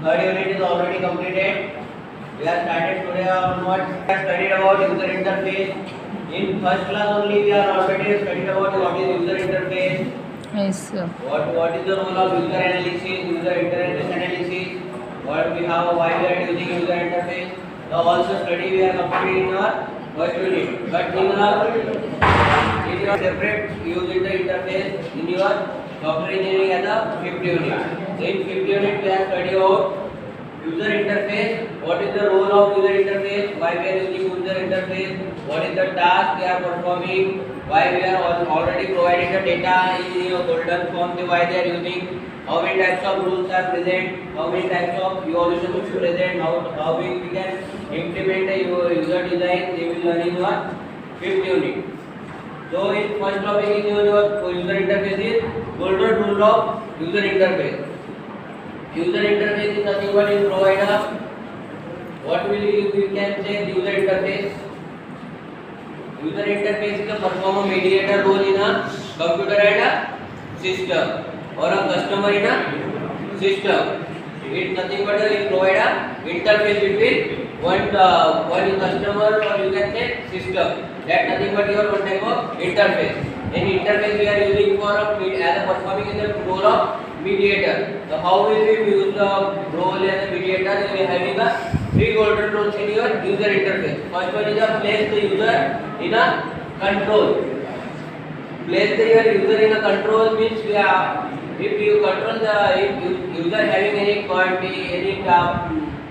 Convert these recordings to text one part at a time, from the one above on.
Third unit is already completed. We have started today onwards. We have studied about user interface. In first class only we are already studied about what is user interface. Yes, sir. What is the role of user analysis, user interface analysis. What we have, why we are using user interface. The also study we are completing in our first unit. But in your separate user interface in your software engineering as a fifth unit. In fifth unit we have studied about user interface. What is the role of user interface? Why we are using user interface? What is the task they are performing? Why we are already providing the data in your golden form? Why they are using? How many types of rules are present? How many types of evolution is present? How we can implement the user design? They will learn in your fifth unit. So in first topic is your user interface is golden rule of user interface. User interface is nothing but it provide a what will we can say the user interface. User interface is a perform a mediator role in a computer and a system or a customer in a system. It nothing but it provide a interface between one customer or you can say system. That nothing but your one type of interface. Any interface we are using for as a performing in the role of mediator. So how will we use the role as a mediator? We are having a three golden rules in your user interface. First one is a place the user in a control. Place the your user in a control means we are if you control the if user having any quantity any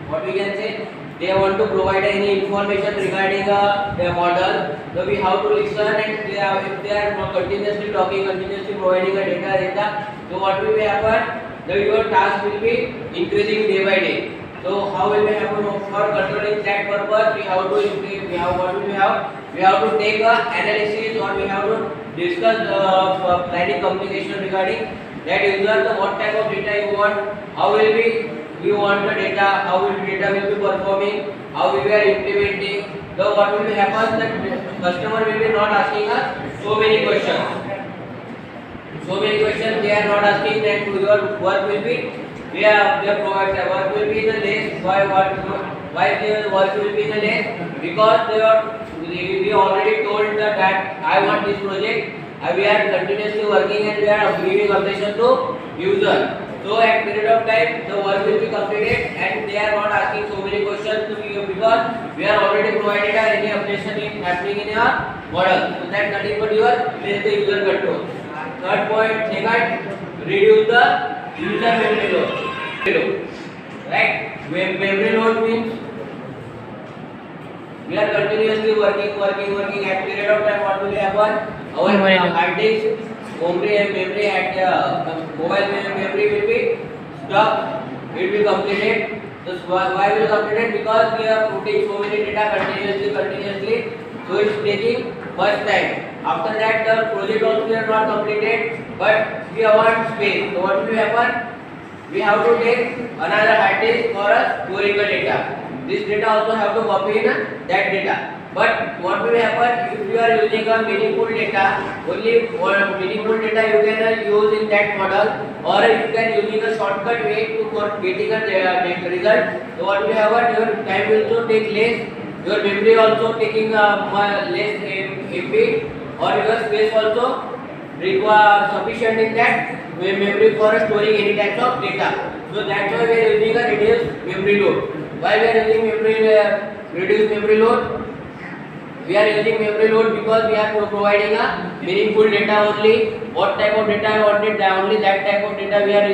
what we can say they want to provide any information regarding their model. So we have to listen and if they are continuously talking, continuously providing a data. So what will happen? Your task will be increasing day by day. So how will we happen for controlling that purpose? We have to we have to take a analysis or we have to discuss planning communication regarding that user, what type of data you want, how will be we want the data, how will data will be performing, how we are implementing. So what will happen that customer will be not asking us so many questions. So many questions they are not asking that your work will be they provide the work will be in the list. Why the work will be in the list? Because we already told that I want this project. We are continuously working and we are giving updation to user. So at period of time the work will be completed and they are not asking so many questions to you because we are already provided any updation in happening in your model. So that nothing but your place the user control. Third point, second, reduce the user memory load. Right? Memory load means we are continuously working at period of time. What will happen? Our hard disk memory at mobile memory will be stuck. It will be completed. So why will completed? Because we are putting so many data continuously. So it's taking much time. After that, the project also we are not completed, but we want space. So what will happen? We have to take another hard disk for storing the data. This data also have to copy in that data. But what will happen if you are using a meaningful data? Only meaningful data you can use in that model, or you can using a shortcut way to for getting a result. So what will happen? Your time will also take less. Your memory also taking less MB, or your space also require sufficient in that memory for storing any type of data. So that's why we are using a reduced memory load. Why we are using reduced memory load? We are using memory load because we are providing a meaningful data only. What type of data I wanted, only that type of data we are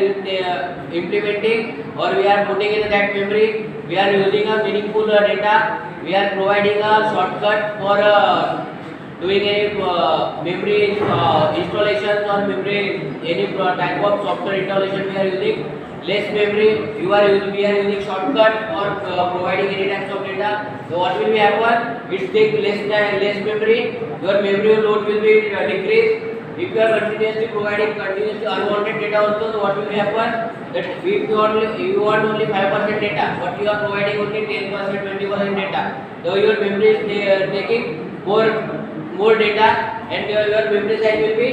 implementing or we are putting in that memory. We are using a meaningful data. We are providing a shortcut for doing any memory installations or memory any type of software installation we are using. Less memory, we are using shortcut or providing any types of data. So what will happen? It take less memory. Your memory load will be decreased. If you are continuously providing unwanted data also, so what will happen? That if you want only 5% data, but you are providing only 10%, 20% data. So your memory is taking more data, and your memory size will be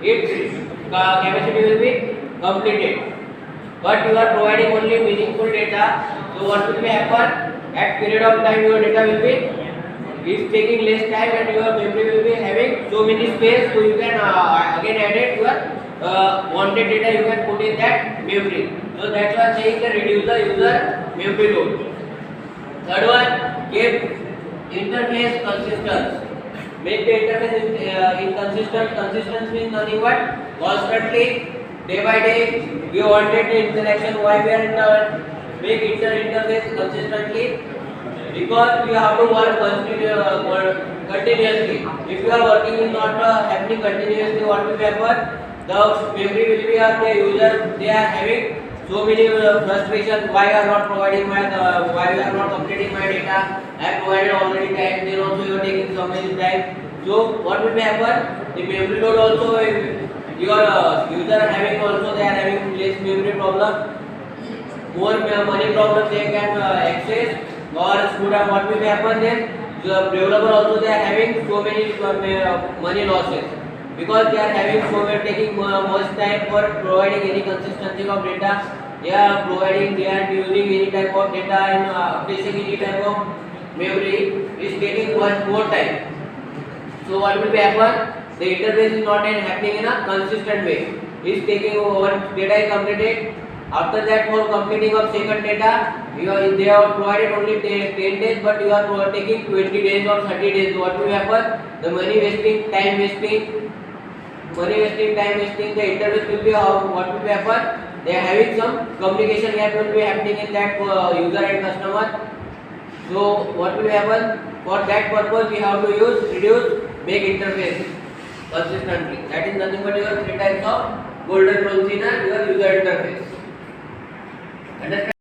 its capacity will be completed. But you are providing only meaningful data. data. So what will be happen? At period of time your data will be is taking less time and your memory will be having so many space, so you can again add it your wanted data you can put in that memory. So that's why saying the reduce the user memory load. Third one, keep interface consistent. Make the interface inconsistent. Consistent means nothing but constantly, day by day, we wanted the interaction. Why we are in the make interface consistently? Because we have to work continuously. If you are working is not happening continuously, what will happen? The memory will be of the user. They are having so many frustrations. Why are not providing my? Why you are not completing my data? I have provided already time. Then also you are taking so many time. So what will happen? The memory load also. Your user having also they are having less memory problem. More money problem they can access. Or student, what will happen then? The developer also they are having so many money losses because they are having so many taking much time for providing any consistency of data. They are using any type of data and placing any type of memory is taking much more time. So what will happen? The interface is not happening in a consistent way. Is taking one data is completed. After that, for completing of second data, they have provided only 10 days, but you are taking 20 days or 30 days. What will happen? The money wasting, time wasting, the interface will be what will happen? They are having some communication gap will be happening in that user and customer. So what will happen? For that purpose, we have to use reduce make interface consistently. That is nothing but your three types of golden rules in your user interface. Understand?